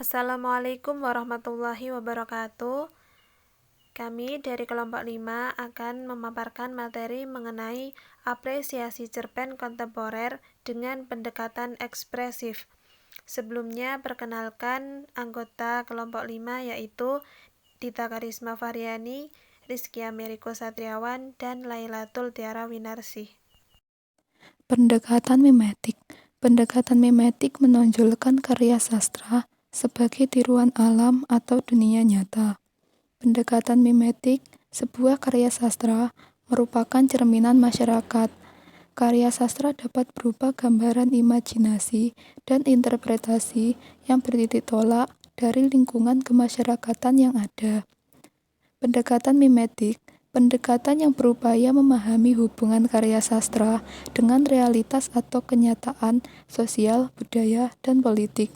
Assalamualaikum warahmatullahi wabarakatuh. Kami dari kelompok 5 akan memaparkan materi mengenai apresiasi cerpen kontemporer dengan pendekatan ekspresif. Sebelumnya, perkenalkan anggota kelompok 5 yaitu Dita Karisma Variani, Rizky Ameriko Satriawan, dan Lailatul Tiara Winarsih. Pendekatan mimetik. Pendekatan mimetik menonjolkan karya sastra sebagai tiruan alam atau dunia nyata. Pendekatan mimetik, sebuah karya sastra, merupakan cerminan masyarakat. Karya sastra dapat berupa gambaran imajinasi dan interpretasi yang bertitik tolak dari lingkungan kemasyarakatan yang ada. Pendekatan mimetik, pendekatan yang berupaya memahami hubungan karya sastra dengan realitas atau kenyataan sosial, budaya, dan politik.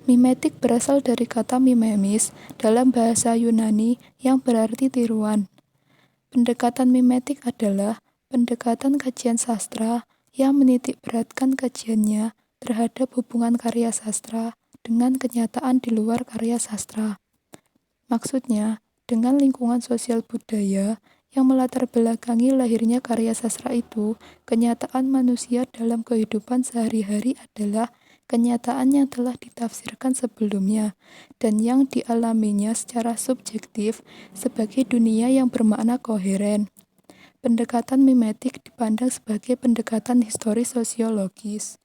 Mimetik berasal dari kata mimemis dalam bahasa Yunani yang berarti tiruan. Pendekatan mimetik adalah pendekatan kajian sastra yang menitik beratkan kajiannya terhadap hubungan karya sastra dengan kenyataan di luar karya sastra. Maksudnya, dengan lingkungan sosial budaya yang melatar belakangi lahirnya karya sastra itu, kenyataan manusia dalam kehidupan sehari-hari adalah kenyataan yang telah ditafsirkan sebelumnya dan yang dialaminya secara subjektif sebagai dunia yang bermakna koheren. Pendekatan mimetik dipandang sebagai pendekatan historis sosiologis.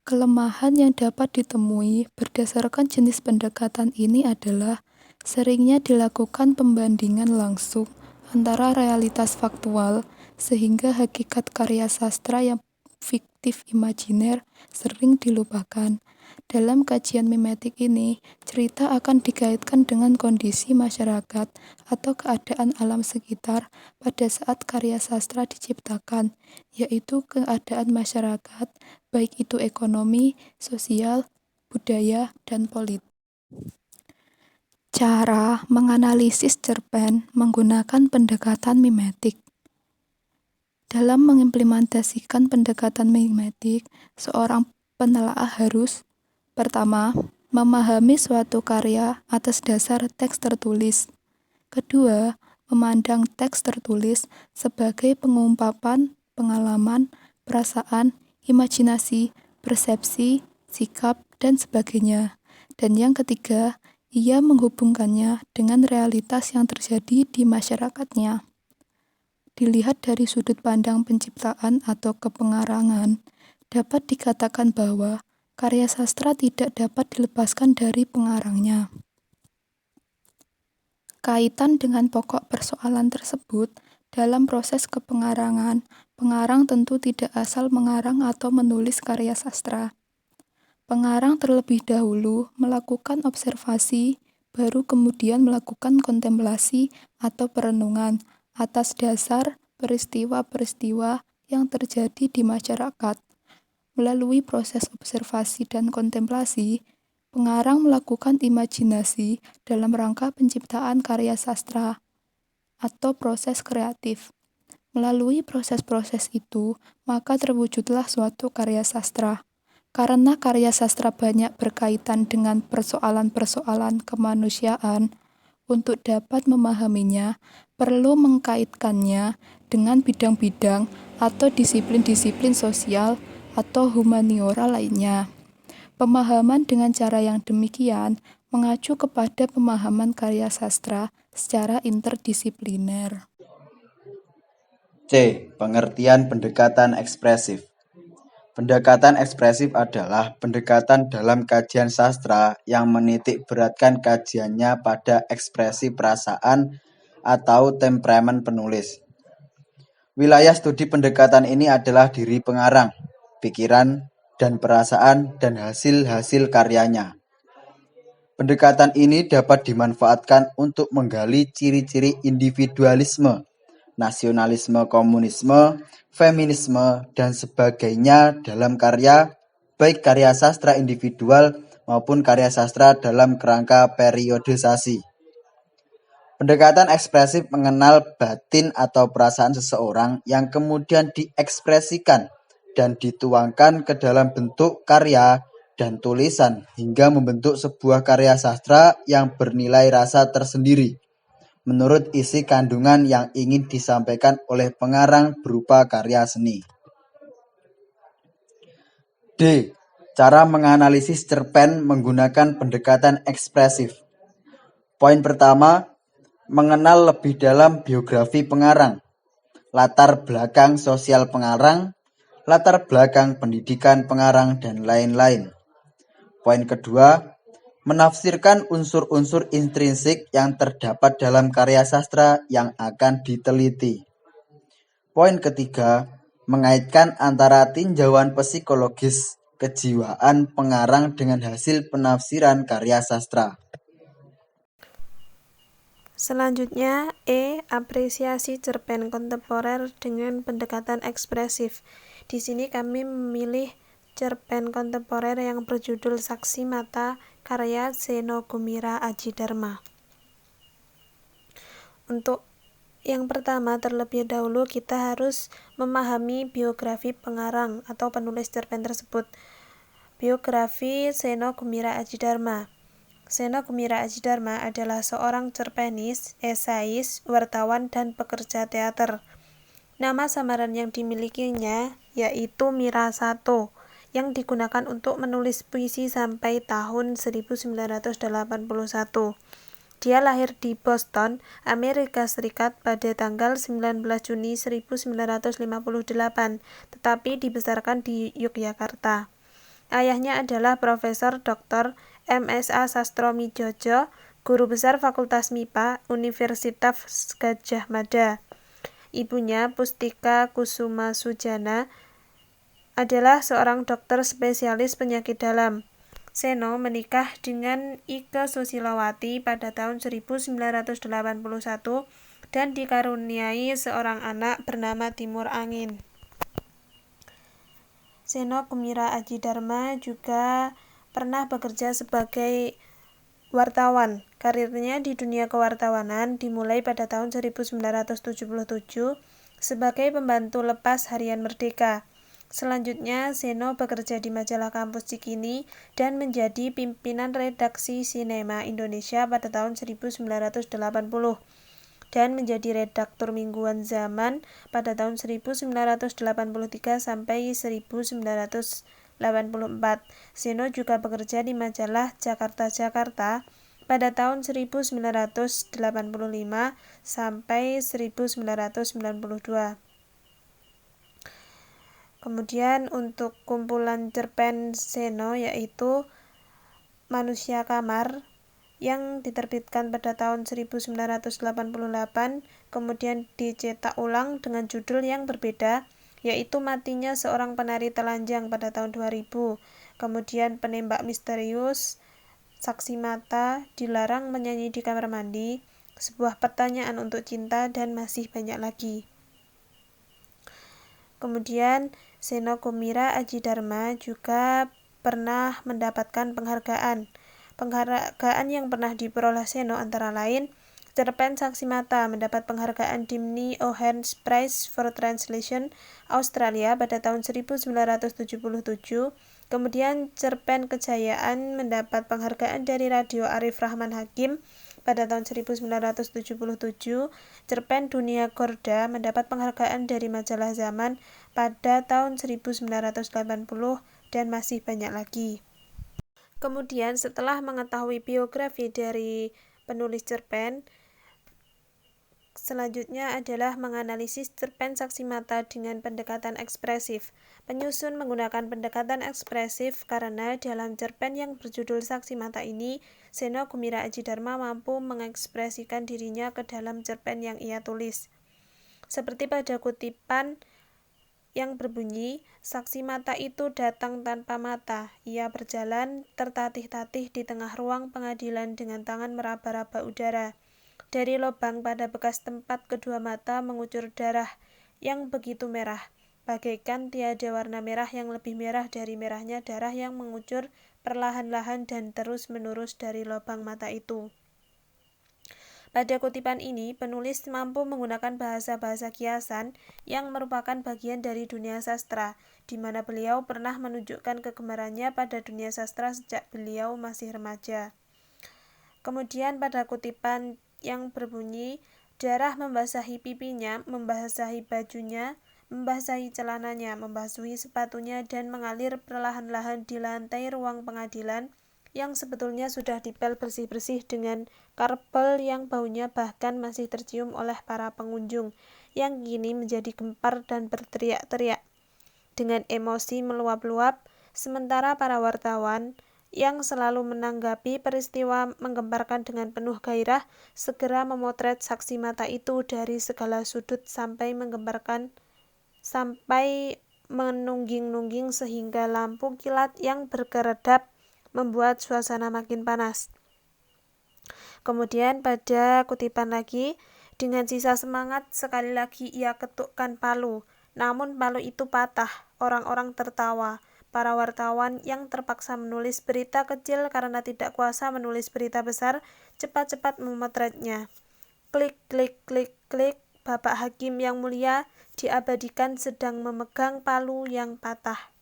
Kelemahan yang dapat ditemui berdasarkan jenis pendekatan ini adalah seringnya dilakukan pembandingan langsung antara realitas faktual, sehingga hakikat karya sastra yang fiktif imajiner sering dilupakan. Dalam kajian mimetik ini, cerita akan dikaitkan dengan kondisi masyarakat atau keadaan alam sekitar pada saat karya sastra diciptakan, yaitu keadaan masyarakat, baik itu ekonomi, sosial, budaya, dan politik. Cara menganalisis cerpen menggunakan pendekatan mimetik. Dalam mengimplementasikan pendekatan mimetik, seorang penelaah harus pertama, memahami suatu karya atas dasar teks tertulis. Kedua, memandang teks tertulis sebagai pengungkapan pengalaman, perasaan, imajinasi, persepsi, sikap, dan sebagainya. Dan yang ketiga, ia menghubungkannya dengan realitas yang terjadi di masyarakatnya. Dilihat dari sudut pandang penciptaan atau kepengarangan, dapat dikatakan bahwa karya sastra tidak dapat dilepaskan dari pengarangnya. Kaitan dengan pokok persoalan tersebut, dalam proses kepengarangan, pengarang tentu tidak asal mengarang atau menulis karya sastra. Pengarang terlebih dahulu melakukan observasi, baru kemudian melakukan kontemplasi atau perenungan atas dasar peristiwa-peristiwa yang terjadi di masyarakat. Melalui proses observasi dan kontemplasi, pengarang melakukan imajinasi dalam rangka penciptaan karya sastra atau proses kreatif. Melalui proses-proses itu, maka terwujudlah suatu karya sastra. Karena karya sastra banyak berkaitan dengan persoalan-persoalan kemanusiaan, untuk dapat memahaminya, perlu mengkaitkannya dengan bidang-bidang atau disiplin-disiplin sosial atau humaniora lainnya. Pemahaman dengan cara yang demikian mengacu kepada pemahaman karya sastra secara interdisipliner. C. Pengertian pendekatan ekspresif. Pendekatan ekspresif adalah pendekatan dalam kajian sastra yang menitik beratkan kajiannya pada ekspresi perasaan atau temperamen penulis. Wilayah studi pendekatan ini adalah diri pengarang, pikiran, dan perasaan dan hasil-hasil karyanya. Pendekatan ini dapat dimanfaatkan untuk menggali ciri-ciri individualisme, nasionalisme komunisme, feminisme, dan sebagainya dalam karya, baik karya sastra individual maupun karya sastra dalam kerangka periodisasi. Pendekatan ekspresif mengenal batin atau perasaan seseorang yang kemudian diekspresikan dan dituangkan ke dalam bentuk karya dan tulisan hingga membentuk sebuah karya sastra yang bernilai rasa tersendiri menurut isi kandungan yang ingin disampaikan oleh pengarang berupa karya seni. D. Cara menganalisis cerpen menggunakan pendekatan ekspresif. Poin pertama, mengenal lebih dalam biografi pengarang, latar belakang sosial pengarang, latar belakang pendidikan pengarang, dan lain-lain. Poin kedua, menafsirkan unsur-unsur intrinsik yang terdapat dalam karya sastra yang akan diteliti. Poin ketiga, mengaitkan antara tinjauan psikologis kejiwaan pengarang dengan hasil penafsiran karya sastra. Selanjutnya, apresiasi cerpen kontemporer dengan pendekatan ekspresif. Di sini kami memilih cerpen kontemporer yang berjudul Saksi Mata karya Seno Gumira Adjidharma. Untuk yang pertama, terlebih dahulu kita harus memahami biografi pengarang atau penulis cerpen tersebut. Biografi Seno Gumira Adjidharma. Seno Gumira Adjidharma adalah seorang cerpenis, esais, wartawan, dan pekerja teater. Nama samaran yang dimilikinya yaitu Mira Sato, yang digunakan untuk menulis puisi sampai tahun 1981. Dia lahir di Boston, Amerika Serikat pada tanggal 19 Juni 1958, tetapi dibesarkan di Yogyakarta. Ayahnya adalah Profesor Dr. MSA Sastromijojo, guru besar Fakultas MIPA Universitas Gadjah Mada. Ibunya, Pustika Kusuma Sujana, adalah seorang dokter spesialis penyakit dalam. Seno menikah dengan Ike Susilowati pada tahun 1981 dan dikaruniai seorang anak bernama Timur Angin. Seno Gumira Adjidharma juga pernah bekerja sebagai wartawan. Karirnya di dunia kewartawanan dimulai pada tahun 1977 sebagai pembantu lepas Harian Merdeka. Selanjutnya, Seno bekerja di majalah Kampus Cikini dan menjadi pimpinan redaksi Sinema Indonesia pada tahun 1980 dan menjadi redaktur mingguan Zaman pada tahun 1983 sampai 1984. Seno juga bekerja di majalah Jakarta pada tahun 1985 sampai 1992. Kemudian untuk kumpulan cerpen Seno yaitu Manusia Kamar yang diterbitkan pada tahun 1988, kemudian dicetak ulang dengan judul yang berbeda, yaitu Matinya Seorang Penari Telanjang pada tahun 2000, kemudian Penembak Misterius, Saksi Mata, Dilarang Menyanyi di Kamar Mandi, Sebuah Pertanyaan untuk Cinta, dan masih banyak lagi. Kemudian Seno Gumira Adjidharma juga pernah mendapatkan penghargaan. Penghargaan yang pernah diperoleh Seno antara lain cerpen Saksi Mata mendapat penghargaan Dimni O'Hearn Prize for Translation Australia pada tahun 1977. Kemudian cerpen Kejayaan mendapat penghargaan dari Radio Arif Rahman Hakim pada tahun 1977. Cerpen Dunia Gorda mendapat penghargaan dari majalah Zaman pada tahun 1980 dan masih banyak lagi. Kemudian setelah mengetahui biografi dari penulis cerpen, selanjutnya adalah menganalisis cerpen Saksi Mata dengan pendekatan ekspresif. Penyusun menggunakan pendekatan ekspresif karena dalam cerpen yang berjudul Saksi Mata ini, Seno Gumira Adjidharma mampu mengekspresikan dirinya ke dalam cerpen yang ia tulis. Seperti pada kutipan yang berbunyi, saksi mata itu datang tanpa mata. Ia berjalan tertatih-tatih di tengah ruang pengadilan dengan tangan meraba-raba udara. Dari lubang pada bekas tempat kedua mata mengucur darah yang begitu merah, bagaikan tiada warna merah yang lebih merah dari merahnya darah yang mengucur perlahan-lahan dan terus-menerus dari lubang mata itu. Pada kutipan ini, penulis mampu menggunakan bahasa-bahasa kiasan yang merupakan bagian dari dunia sastra, di mana beliau pernah menunjukkan kegemarannya pada dunia sastra sejak beliau masih remaja. Kemudian pada kutipan yang berbunyi, darah membasahi pipinya, membasahi bajunya, membasahi celananya, membasuhi sepatunya, dan mengalir perlahan-lahan di lantai ruang pengadilan, yang sebetulnya sudah dipel bersih-bersih dengan karbol yang baunya bahkan masih tercium oleh para pengunjung, yang kini menjadi gempar dan berteriak-teriak dengan emosi meluap-luap, sementara para wartawan yang selalu menanggapi peristiwa menggemparkan dengan penuh gairah, segera memotret saksi mata itu dari segala sudut sampai menungging-nungging sehingga lampu kilat yang berkeredap membuat suasana makin panas. Kemudian pada kutipan lagi, dengan sisa semangat sekali lagi ia ketukkan palu, namun palu itu patah. Orang-orang tertawa. Para wartawan yang terpaksa menulis berita kecil karena tidak kuasa menulis berita besar, cepat-cepat memotretnya. Klik, klik, klik, klik. Bapak Hakim yang mulia diabadikan sedang memegang palu yang patah.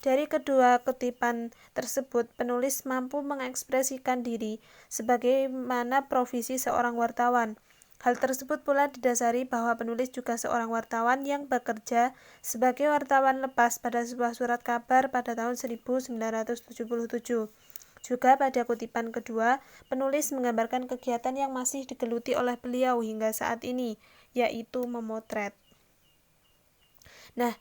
Dari kedua kutipan tersebut, penulis mampu mengekspresikan diri sebagaimana profesi seorang wartawan. Hal tersebut pula didasari bahwa penulis juga seorang wartawan yang bekerja sebagai wartawan lepas pada sebuah surat kabar pada tahun 1977. Juga pada kutipan kedua, penulis menggambarkan kegiatan yang masih digeluti oleh beliau hingga saat ini, yaitu memotret. Nah,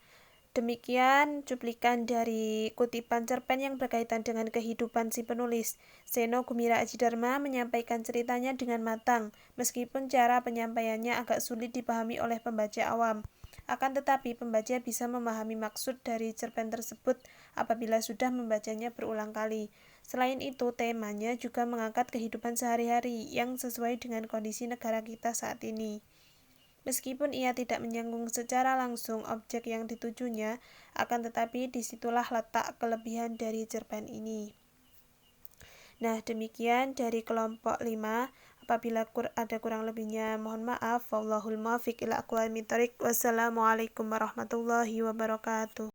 demikian cuplikan dari kutipan cerpen yang berkaitan dengan kehidupan si penulis. Seno Gumira Adjidharma menyampaikan ceritanya dengan matang, meskipun cara penyampaiannya agak sulit dipahami oleh pembaca awam. Akan tetapi, pembaca bisa memahami maksud dari cerpen tersebut apabila sudah membacanya berulang kali. Selain itu, temanya juga mengangkat kehidupan sehari-hari yang sesuai dengan kondisi negara kita saat ini. Meskipun ia tidak menyinggung secara langsung objek yang ditujunya, akan tetapi disitulah letak kelebihan dari cerpen ini. Nah, demikian dari kelompok 5. Apabila ada kurang lebihnya, mohon maaf. Wallahul muwaffiq ila aqwamit thoriq. Wassalamualaikum warahmatullahi wabarakatuh.